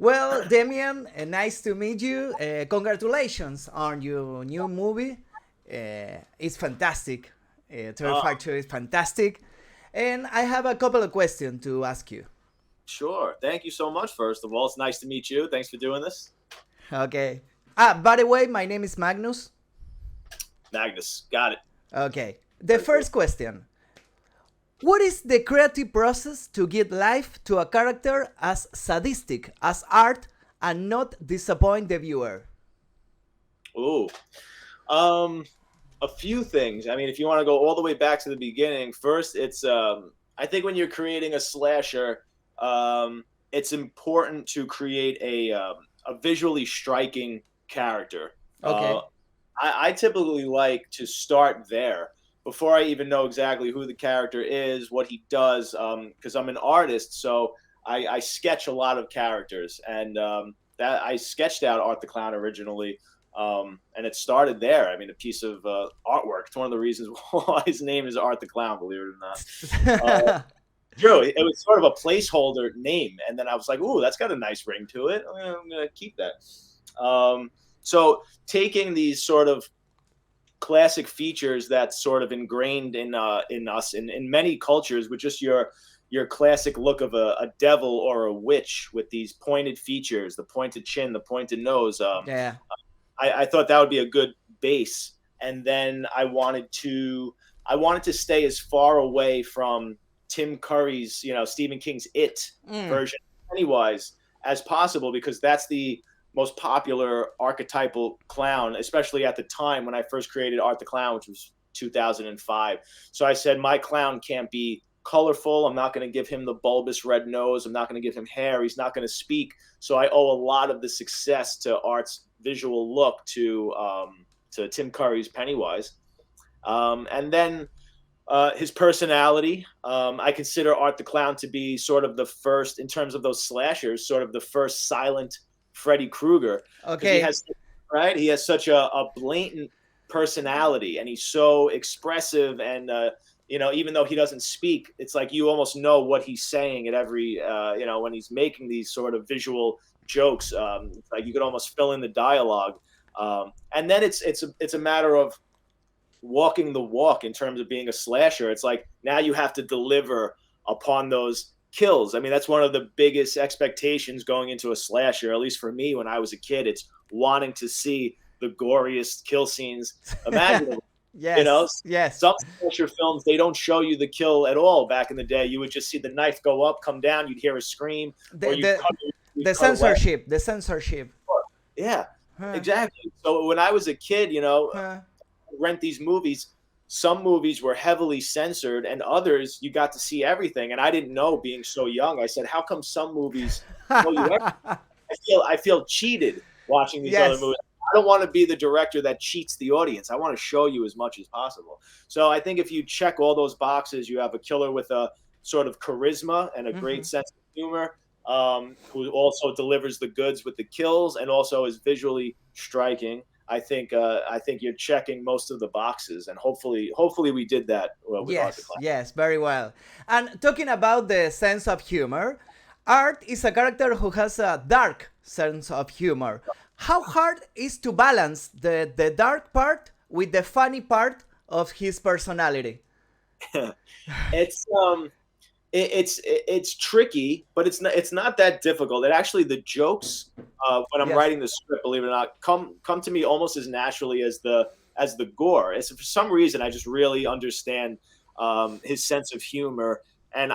Well, Damien, nice to meet you. Congratulations on your new movie. It's fantastic. Terrifier 2 is fantastic. And I have a couple of questions to ask you. Sure. Thank you so much, first of all. It's nice to meet you. Thanks for doing this. Okay. By the way, my name is Magnus. Magnus. Got it. Okay. The Very cool. first question. What is the creative process to give life to a character as sadistic as art and not disappoint the viewer? Ooh. Um, a few things. I mean, if you want to go all the way back to the beginning, first, it's I think when you're creating a slasher, it's important to create a visually striking character. Uh, Okay. I typically like to start there before I even know exactly who the character is, what he does, because I'm an artist, so I sketch a lot of characters, and that I sketched out Art the Clown originally, and it started there. I mean, a piece of artwork. It's one of the reasons why his name is Art the Clown, believe it or not. Uh, True, it was sort of a placeholder name, and then I was like, "Ooh, that's got a nice ring to it. I'm gonna keep that." So taking these sort of classic features that's sort of ingrained in us in many cultures with just your classic look of a devil or a witch with these pointed features, the pointed chin, the pointed nose. Yeah. I thought that would be a good base, and then I wanted to stay as far away from Tim Curry's, Stephen King's It Mm. version of Pennywise as possible, because that's the most popular archetypal clown, especially at the time when I first created Art the Clown, which was 2005. So I said, my clown can't be colorful. I'm not going to give him the bulbous red nose. I'm not going to give him hair. He's not going to speak. So I owe a lot of the success to Art's visual look to Tim Curry's Pennywise. And then his personality. I consider Art the Clown to be sort of the first, in terms of those slashers, sort of the first silent Freddy Krueger, because Okay. he has such a blatant personality, and he's so expressive, and even though he doesn't speak, it's like you almost know what he's saying at every when he's making these sort of visual jokes. It's like you could almost fill in the dialogue, and then it's a matter of walking the walk in terms of being a slasher. It's like now you have to deliver upon those kills. I mean, that's one of the biggest expectations going into a slasher, at least for me when I was a kid. It's wanting to see the goriest kill scenes imaginable. You know, Yes. Yes. some slasher films, they don't show you the kill at all. Back in the day, you would just see the knife go up, come down, you'd hear a scream, or The the you'd the cut away. censorship. The censorship. Yeah, Huh. exactly. So when I was a kid, Huh. rent these movies, some movies were heavily censored, and others you got to see everything. And I didn't know, being so young. I said, how come some movies show you everything? I feel cheated watching these other Yes. movies. I don't want to be the director that cheats the audience. I want to show you as much as possible. So I think if you check all those boxes, you have a killer with a sort of charisma and a great Mhm. sense of humor, who also delivers the goods with the kills and also is visually striking. I think you're checking most of the boxes, and hopefully we did that with Art the Yes. Clown. Yes. Very well. And talking about the sense of humor, Art is a character who has a dark sense of humor. How hard is to balance the dark part with the funny part of his personality? it's it's tricky, but it's not that difficult. It actually, the jokes, when I'm Yes. writing the script, believe it or not, come to me almost as naturally as the gore. It's, for some reason, I just really understand his sense of humor, and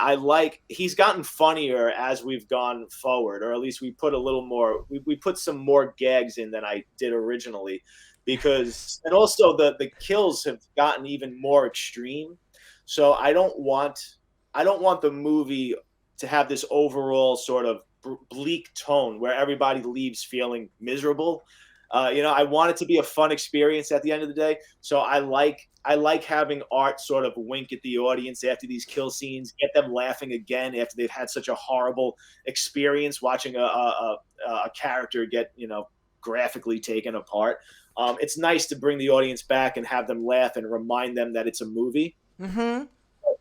he's gotten funnier as we've gone forward, or at least we put a little more. We put some more gags in than I did originally, and also the kills have gotten even more extreme. So I don't want the movie to have this overall sort of bleak tone where everybody leaves feeling miserable. I want it to be a fun experience at the end of the day. So I like having Art sort of wink at the audience after these kill scenes, get them laughing again after they've had such a horrible experience watching a character get graphically taken apart. It's nice to bring the audience back and have them laugh and remind them that it's a movie. Mm-hmm.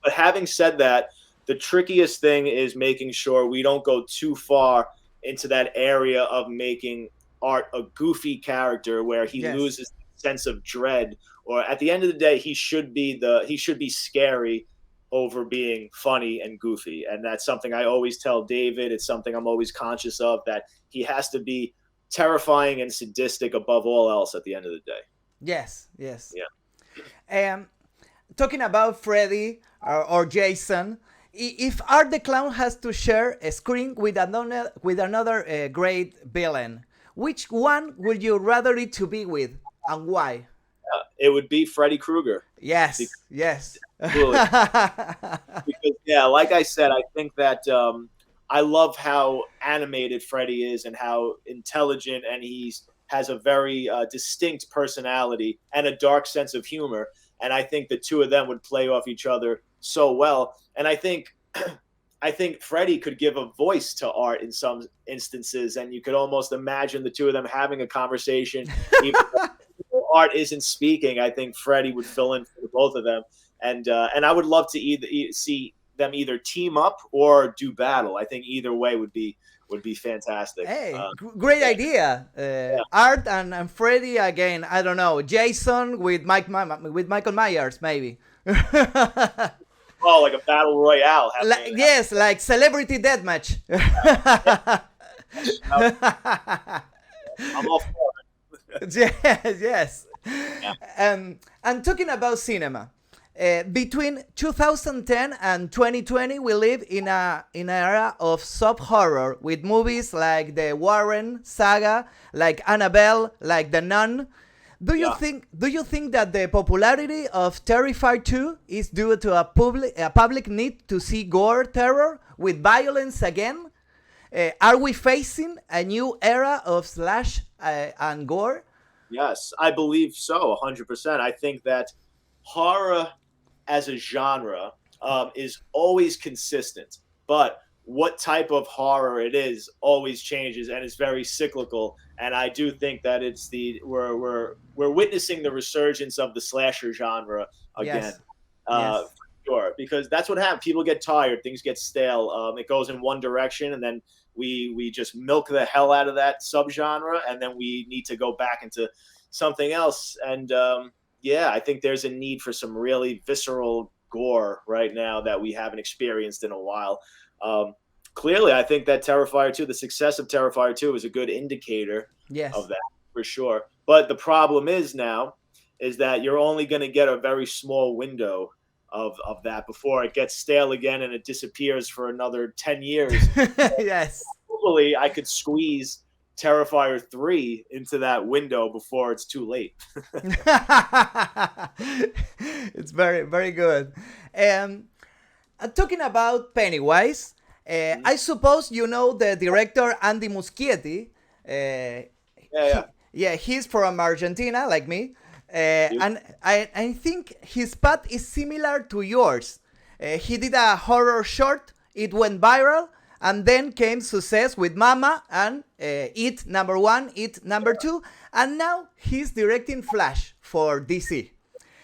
But having said that, the trickiest thing is making sure we don't go too far into that area of making art a goofy character where he Yes. loses the sense of dread. Or at the end of the day, he should be scary over being funny and goofy. And that's something I always tell David. It's something I'm always conscious of, that he has to be terrifying and sadistic above all else at the end of the day. Yes, yes. Yeah. Talking about Freddy or Jason, if Art the Clown has to share a screen with another great villain, which one would you rather it to be with, and why? It would be Freddy Krueger. Yes, Because, yes. because yeah, like I said, I think that I love how animated Freddy is and how intelligent, and he has a very distinct personality and a dark sense of humor. And I think the two of them would play off each other so well. And I think Freddy could give a voice to Art in some instances, and you could almost imagine the two of them having a conversation. Even though Art isn't speaking, I think Freddy would fill in for both of them, and I would love to see them either team up or do battle. I think either way would be fantastic. Hey, great idea. Art and Freddy again. I don't know. Jason with Michael Myers maybe. Oh, like a battle royale. Yes, like celebrity deathmatch. I'm all for it. Yes, yes. Yeah. And talking about cinema, between 2010 and 2020, we live in an era of sub-horror with movies like the Warren saga, like Annabelle, like The Nun. Do you think that the popularity of Terrifier 2 is due to a public need to see gore terror with violence again? Are we facing a new era of slash and gore? Yes, I believe so, 100%. I think that horror as a genre is always consistent, but what type of horror it is always changes, and it's very cyclical. And I do think that we're witnessing the resurgence of the slasher genre again. Yes. For sure, because that's what happens. People get tired, things get stale. It goes in one direction, and then we just milk the hell out of that subgenre, and then we need to go back into something else. And yeah, I think there's a need for some really visceral gore right now that we haven't experienced in a while. Clearly, I think that Terrifier 2, the success of Terrifier 2 is a good indicator of that, for sure. But the problem is that you're only going to get a very small window of that before it gets stale again and it disappears for another 10 years. Yes. Hopefully, I could squeeze Terrifier 3 into that window before it's too late. It's very, very good. Talking about Pennywise, I suppose you know the director Andy Muschietti. He's from Argentina, like me. And I think his path is similar to yours. He did a horror short, it went viral, and then came success with Mama and It #1, It #2, and now he's directing Flash for DC.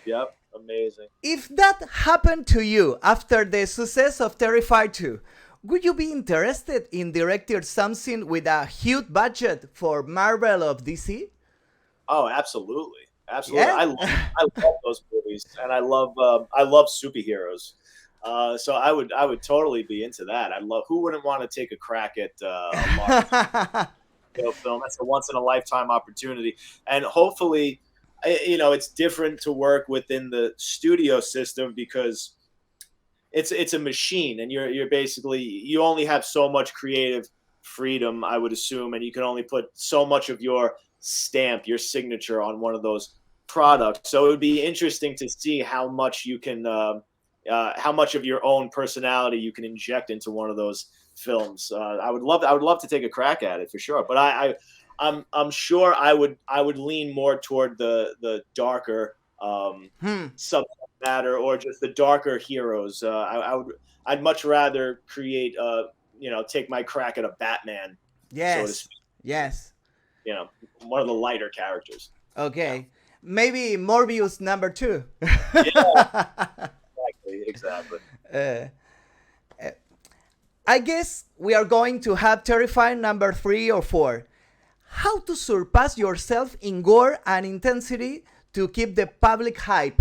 Yep, amazing. If that happened to you after the success of Terrifier 2, would you be interested in directing something with a huge budget for Marvel of DC? Oh, absolutely, absolutely. Yeah. I love those movies, and I love superheroes. So I would totally be into that. Who wouldn't want to take a crack at a Marvel film? That's a once in a lifetime opportunity, and hopefully, it's different to work within the studio system because it's a machine, and you're basically, you only have so much creative freedom, I would assume, and you can only put so much of your stamp, your signature on one of those products. So it would be interesting to see how much you can. How much of your own personality you can inject into one of those films. I would love to take a crack at it for sure. But I'm sure I would lean more toward the darker subject matter, or just the darker heroes. I'd much rather create take my crack at a Batman. Yes. So to speak. Yes. One of the lighter characters. Okay. Yeah. Maybe Morbius #2. Yeah. Exactly. I guess we are going to have Terrifier number 3 or 4. How to surpass yourself in gore and intensity to keep the public hype?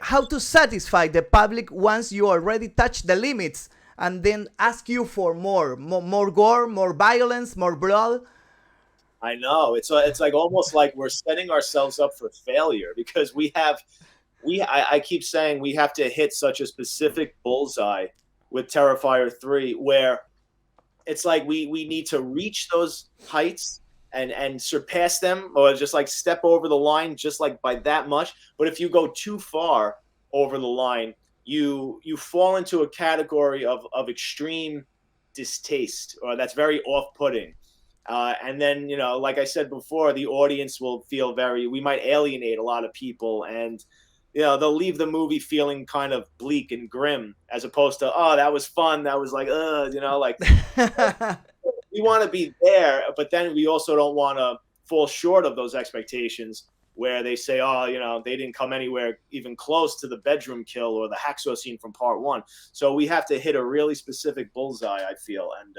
How to satisfy the public once you already touch the limits and then ask you for more gore, more violence, more blood? I know it's like almost like we're setting ourselves up for failure because I keep saying we have to hit such a specific bullseye with Terrifier 3 where it's like we need to reach those heights and surpass them or just like step over the line just like by that much. But if you go too far over the line, you fall into a category of extreme distaste or that's very off-putting. And then, like I said before, the audience will feel we might alienate a lot of people and, they'll leave the movie feeling kind of bleak and grim as opposed to, oh, that was fun. That was like, like we want to be there, but then we also don't want to fall short of those expectations where they say, oh, they didn't come anywhere even close to the bedroom kill or the hacksaw scene from part 1. So we have to hit a really specific bullseye, I feel. And,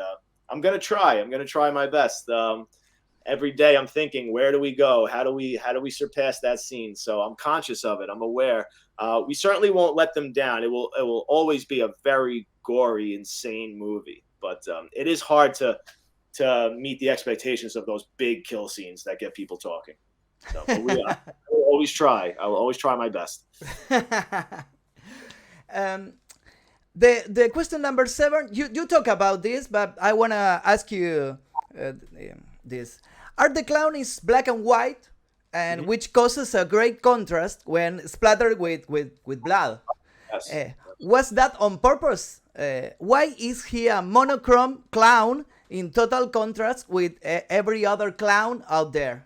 I'm going to try my best. Every day I'm thinking, where do we go? How do we surpass that scene? So I'm conscious of it. I'm aware. We certainly won't let them down. It will always be a very gory, insane movie, but it is hard to meet the expectations of those big kill scenes that get people talking. So I will always try. I will always try my best. The question number 7, you talk about this, but I want to ask you this. Are the clown is black and white, and which causes a great contrast when splattered with blood? Yes. Was that on purpose? Why is he a monochrome clown in total contrast with every other clown out there?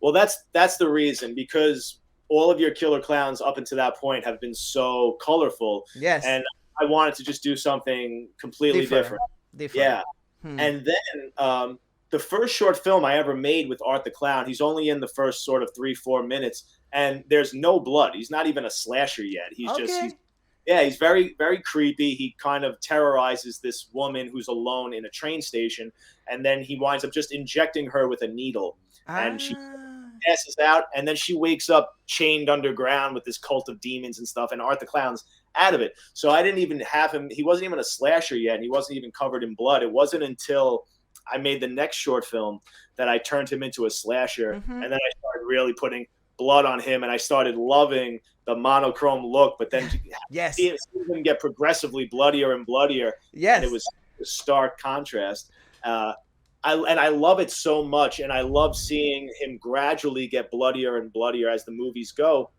Well, that's the reason, because all of your killer clowns up until that point have been so colorful. Yes. And I wanted to just do something completely different. Yeah. And then the first short film I ever made with Art the Clown, he's only in the first sort of 3-4 minutes, and there's no blood. He's not even a slasher yet. He's he's very, very creepy. He kind of terrorizes this woman who's alone in a train station, and then he winds up just injecting her with a needle. And she passes out, and then she wakes up chained underground with this cult of demons and stuff, and Art the Clown's out of it. So I didn't even have him. He wasn't even a slasher yet, and he wasn't even covered in blood. It wasn't until I made the next short film that I turned him into a slasher, and then I started really putting blood on him, and I started loving the monochrome look. But then seeing him get progressively bloodier and bloodier, and it was a stark contrast. I love it so much, and I love seeing him gradually get bloodier and bloodier as the movies go.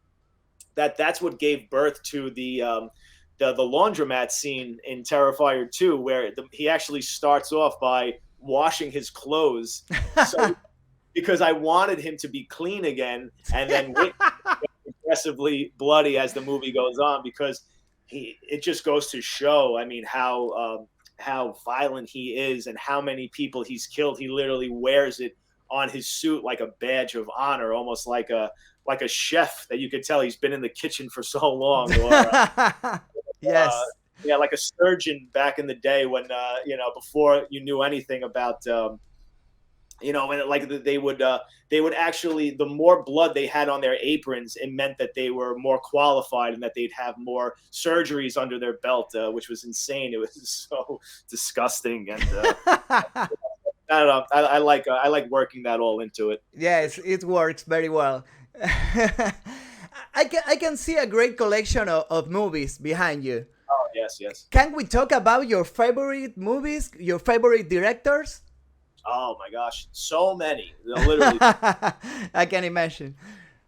That's what gave birth to the laundromat scene in Terrifier 2, where he actually starts off by washing his clothes, because I wanted him to be clean again, and then progressively bloody as the movie goes on, because it just goes to show, I mean, how violent he is and how many people he's killed. He literally wears it on his suit like a badge of honor, almost like a chef that you could tell he's been in the kitchen for so long. Or, like a surgeon back in the day when, before you knew anything about, when they would actually, the more blood they had on their aprons, it meant that they were more qualified and that they'd have more surgeries under their belt, which was insane. It was so disgusting. And I don't know. I like working that all into it. Yes, it works very well. I can see a great collection of movies behind you. Oh, yes. Can we talk about your favorite movies, your favorite directors? Oh my gosh, so many. Literally. I can imagine.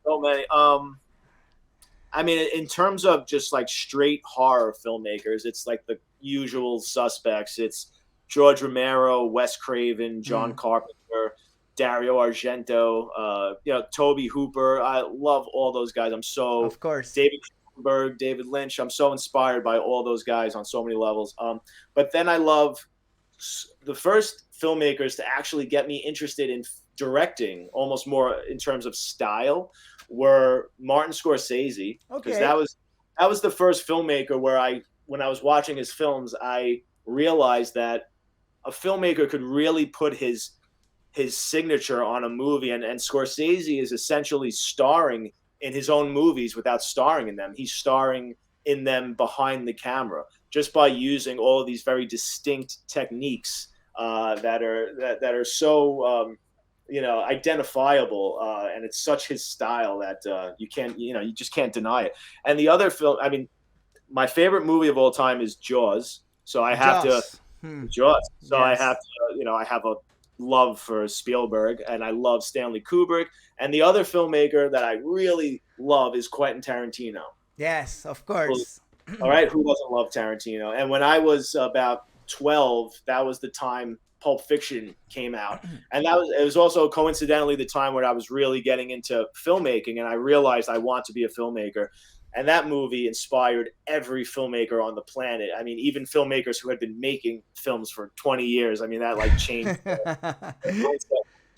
So many. I mean, in terms of just like straight horror filmmakers, it's like the usual suspects. It's George Romero, Wes Craven, John Carpenter, Dario Argento, Tobe Hooper. I love all those guys. Of course. David Cronenberg, David Lynch. I'm so inspired by all those guys on so many levels. But then I love the first filmmakers to actually get me interested in directing, almost more in terms of style, were Martin Scorsese. Because that was the first filmmaker where when I was watching his films, I realized that a filmmaker could really put his signature on a movie, and Scorsese is essentially starring in his own movies without starring in them. He's starring in them behind the camera just by using all of these very distinct techniques that are so identifiable, and it's such his style that you just can't deny it. And the other film, I mean, my favorite movie of all time is Jaws. So I have to Jaws. Jaws. So I Yes. have to, I have a love for Spielberg, and I love Stanley Kubrick. And the other filmmaker that I really love is Quentin Tarantino. Yes, of course. All right, who doesn't love Tarantino? And when I was about 12, that was the time Pulp Fiction came out, and it was also coincidentally the time where I was really getting into filmmaking, and I realized I want to be a filmmaker. And that movie inspired every filmmaker on the planet. I mean, even filmmakers who had been making films for 20 years. I mean, that like changed the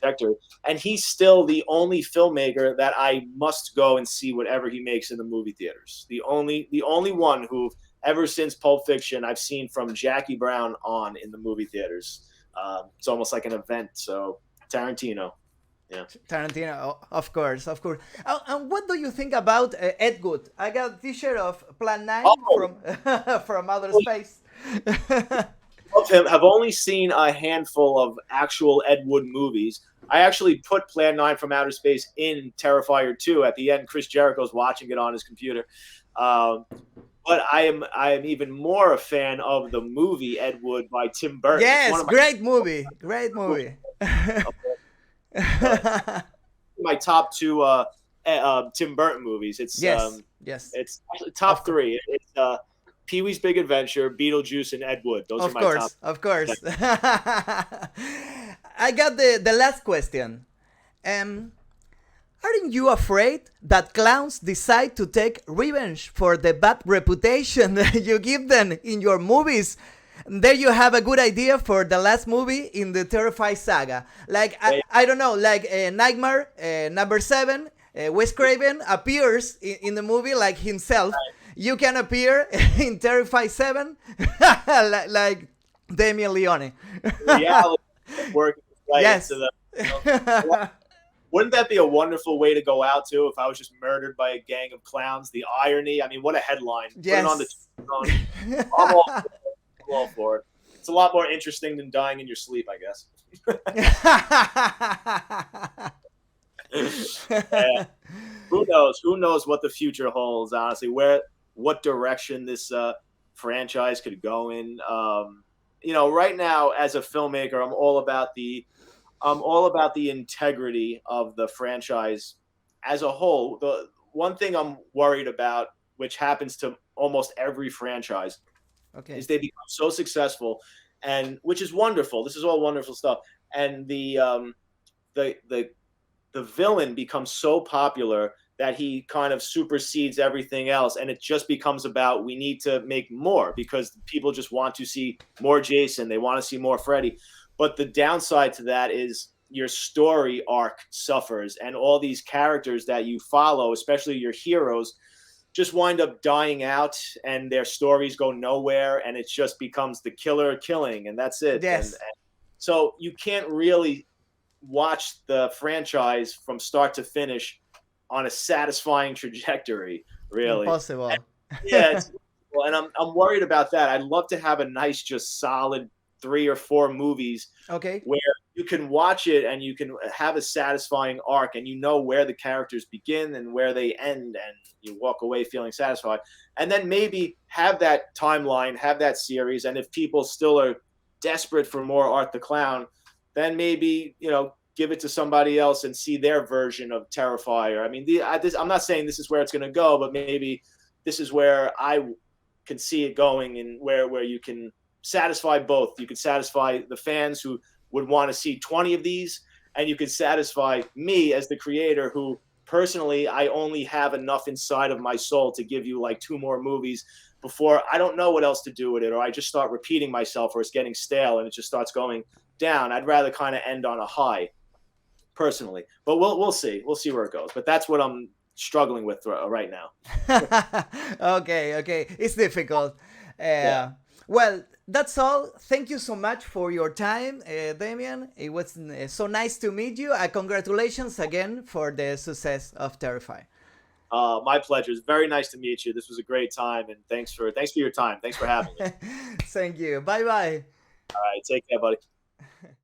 trajectory. And he's still the only filmmaker that I must go and see whatever he makes in the movie theaters. The only one who, ever since Pulp Fiction, I've seen from Jackie Brown on in the movie theaters. It's almost like an event. So Tarantino. Yeah. Tarantino, of course, of course. And what do you think about Ed Wood? I got a T-shirt of Plan 9 from from outer space. Of him, have only seen a handful of actual Ed Wood movies. I actually put Plan 9 from Outer Space in Terrifier 2 at the end. Chris Jericho's watching it on his computer. But I am even more a fan of the movie Ed Wood by Tim Burton. Yes, great movie. Great movie. My top two Tim Burton movies. It's yes. It's actually top three. It's Pee-wee's Big Adventure, Beetlejuice, and Ed Wood. Those are my top. Of course. I got the last question. Aren't you afraid that clowns decide to take revenge for the bad reputation you give them in your movies? There you have a good idea for the last movie in the Terrifier saga. Like, I don't know, like Nightmare number 7, Wes Craven appears in the movie like himself. You can appear in Terrifier 7 like Damien Leone. Reality working right yes. into the... Wouldn't that be a wonderful way to go out too if I was just murdered by a gang of clowns? The irony. I mean, what a headline. Yes. Put it on the I'm all for it. It's a lot more interesting than dying in your sleep, I guess. Yeah. Who knows? Who knows what the future holds, honestly, what direction this franchise could go in. Right now as a filmmaker, I'm all about the integrity of the franchise as a whole. The one thing I'm worried about, which happens to almost every franchise, is they become so successful, and which is wonderful. This is all wonderful stuff. And the villain becomes so popular that he kind of supersedes everything else, and it just becomes about, we need to make more because people just want to see more Jason. They want to see more Freddy. But the downside to that is your story arc suffers, and all these characters that you follow, especially your heroes, just wind up dying out, and their stories go nowhere, and it just becomes the killer killing, and that's it. Yes. And so you can't really watch the franchise from start to finish on a satisfying trajectory, really. Impossible. And I'm worried about that. I'd love to have a nice, just solid 3 or 4 movies where you can watch it and you can have a satisfying arc, and you know where the characters begin and where they end, and you walk away feeling satisfied. And then maybe have that timeline, have that series, and if people still are desperate for more Art the Clown, then maybe, give it to somebody else and see their version of Terrifier. I mean, I'm not saying this is where it's going to go, but maybe this is where I can see it going, and where you can satisfy both. You can satisfy the fans who would want to see 20 of these, and you can satisfy me as the creator who, personally, I only have enough inside of my soul to give you like 2 more movies before I don't know what else to do with it, or I just start repeating myself, or it's getting stale and it just starts going down. I'd rather kind of end on a high, personally. But we'll see. We'll see where it goes. But that's what I'm struggling with right now. Okay. It's difficult. Well, that's all. Thank you so much for your time, Damien. It was so nice to meet you. Congratulations again for the success of Terrify. My pleasure. It's very nice to meet you. This was a great time, and thanks for your time. Thanks for having me. Thank you. Bye bye. All right, take care, buddy.